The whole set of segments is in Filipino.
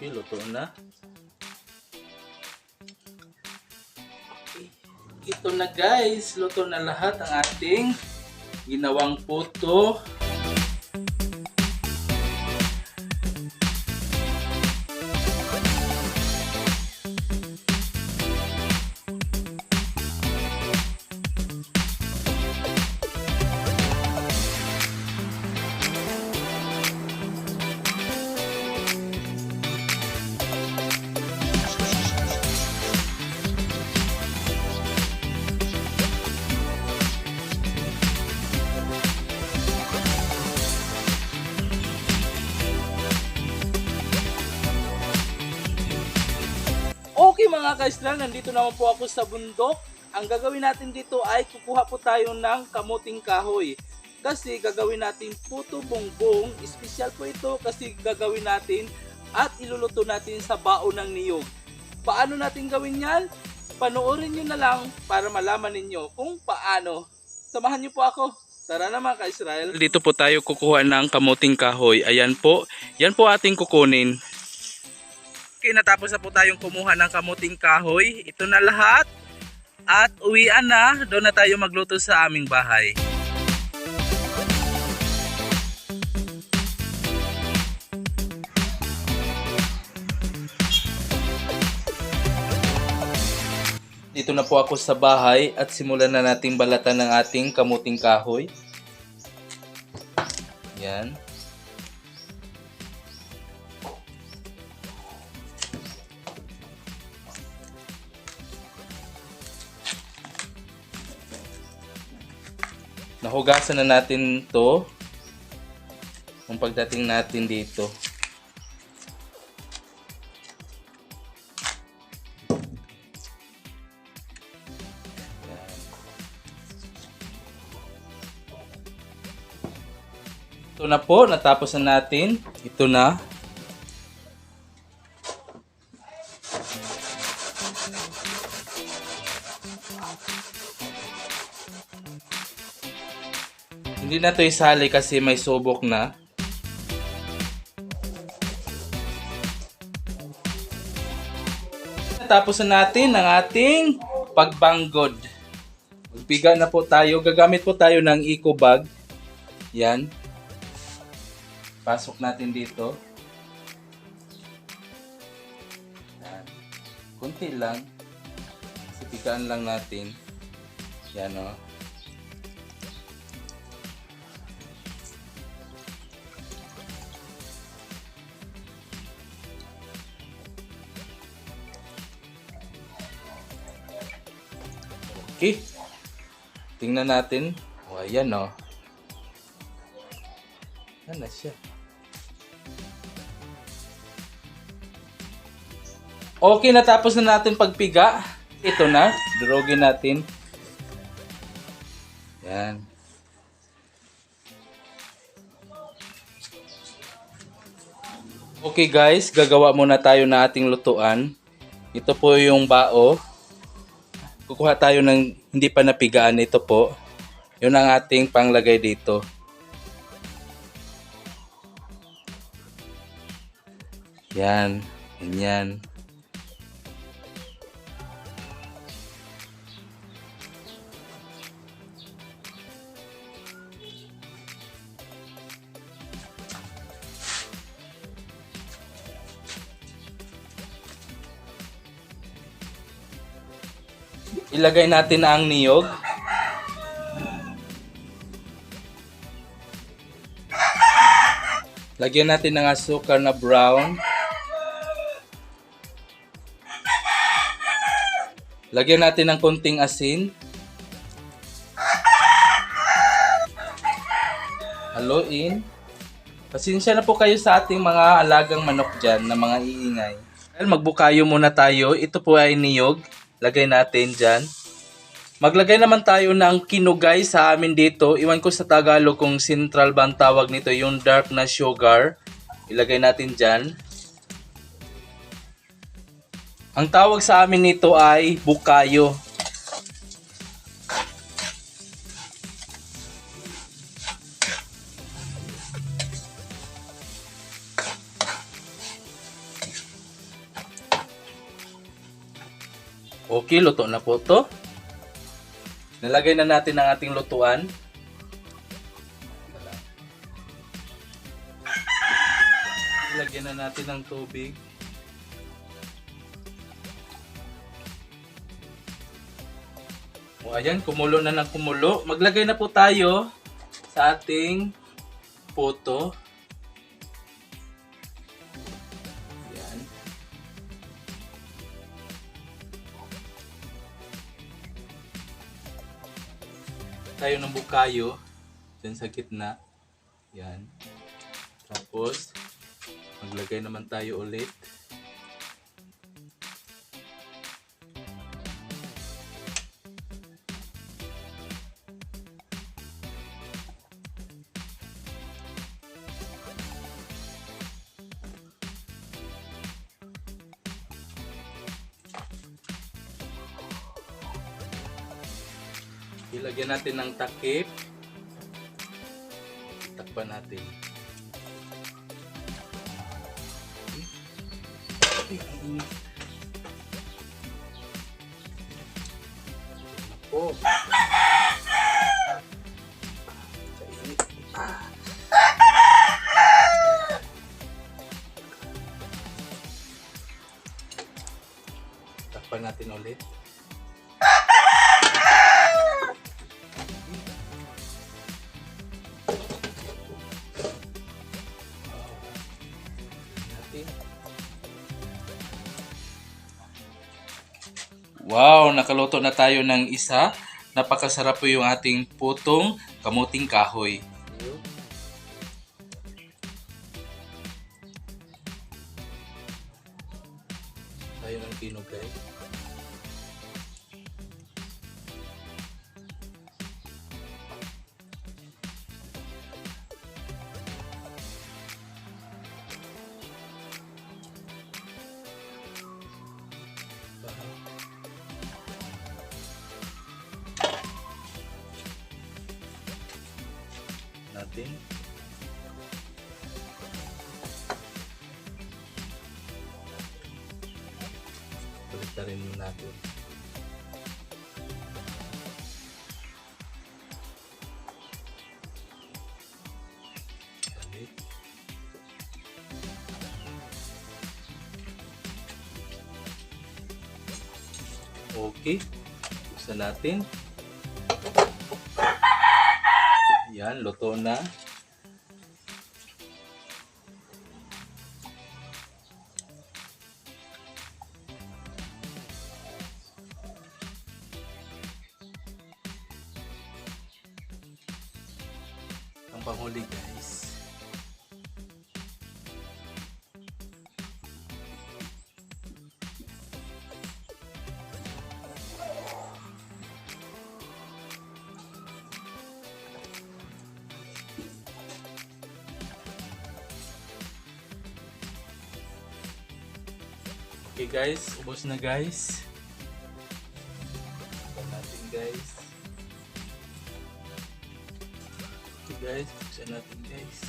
Okay, luto na. Okay. Ito na guys, luto na lahat ang ating ginawang puto. Okay mga ka-Astral, nandito naman po ako sa bundok. Ang gagawin natin dito ay kukuha po tayo ng kamuting kahoy. Kasi gagawin natin puto bongbong. Espesyal po ito kasi gagawin natin at iluluto natin sa baon ng niyog. Paano natin gawin yan? Panoorin nyo na lang para malaman ninyo kung paano. Samahan nyo po ako. Tara na mga ka-Israel. Dito po tayo kukuha ng kamuting kahoy. Ayan po. Yan po ating kukunin. Okay, natapos na po tayong kumuha ng kamuting kahoy. Ito na lahat. At uwian na. Doon na tayo magluto sa aming bahay. Dito na po ako sa bahay at simulan na nating balatan ng ating kamuting kahoy. Yan. Nahugasan na natin to kung pagdating natin dito. Yan. Ito na po, natapos na natin. Ito na. Hindi na ito isali kasi may subok na. Natapos na natin ang ating pagbanggod. Magbiga na po tayo. Gagamit po tayo ng eco bag. Yan. Pasok natin dito. Yan. Kunti lang. Kasi pigaan lang natin. Yan o. Okay. Tingnan natin. O, ayan o. Ayan na siya. Okay, natapos na natin pagpiga. Ito na. Durugin natin. Yan. Okay guys, gagawa muna tayo na ating lutuan. Ito po yung bao. Kukuha tayo ng hindi pa napigaan. Ito po. Yun ang ating panglagay dito. Yan. Ganyan. Ilagay natin ang niyog. Lagyan natin ng asukar na brown. Lagyan natin ng konting asin. Haluin. Pasensya na po kayo sa ating mga alagang manok dyan na mga iingay. Magbukayo muna tayo. Ito po ay niyog. Lagay natin dyan. Maglagay naman tayo ng kinugay sa amin dito. Iwan ko sa Tagalog kung central ba ang tawag nito. Yung dark na sugar. Ilagay natin dyan. Ang tawag sa amin nito ay bukayo. Okay, luto na po to. Nalagay na natin ang ating lutuan. Lagyan na natin ng tubig. O ayan, kumulo na ng kumulo. Maglagay na po tayo sa ating puto. Ayan. Tayo ng bukayo dyan sa gitna. Ayan. Tapos, maglagay naman tayo ulit. Ilagyan natin ng takip. Takpan natin. Oh. Takpan natin ulit. Wow, nakaluto na tayo ng isa. Napakasarap po yung ating putong kamuting kahoy. Tayo ng kinog, guys. Natin. Baliktarin mo natin. Balik. Okay. Buksan natin. Yan, luto na. Ang panghuli, guys. Okay guys, ubos na guys. Buksan natin guys. Okay guys, buksan natin guys.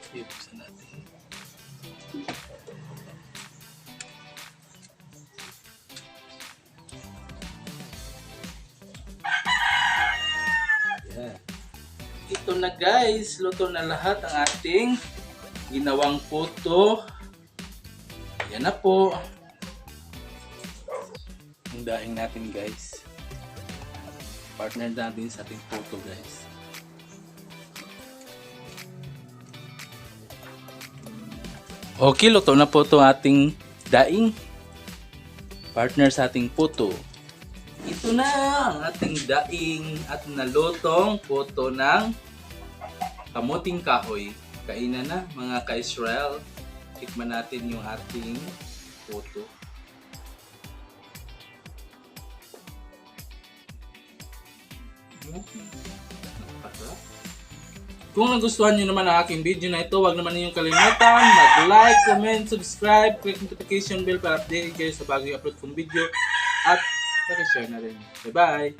Okay, buksan natin. Yeah. Ito na guys, luto na lahat ang ating ginawang puto. Yan na po. Ang daing natin guys. Partner natin sa ating puto guys. Okay, luto na po itong ating daing. Partner sa ating puto. Ito na ang ating daing at nalutong puto ng kamuting kahoy. Kainan na mga ka-Israel. Tikman natin yung ating puto. Napakasarap. Kung nagustuhan nyo naman ang aking video na ito, huwag naman ninyong kalimutan mag-like, comment, subscribe, click notification bell para updated kayo sa bagong upload kong video at pakishare na rin. Bye-bye!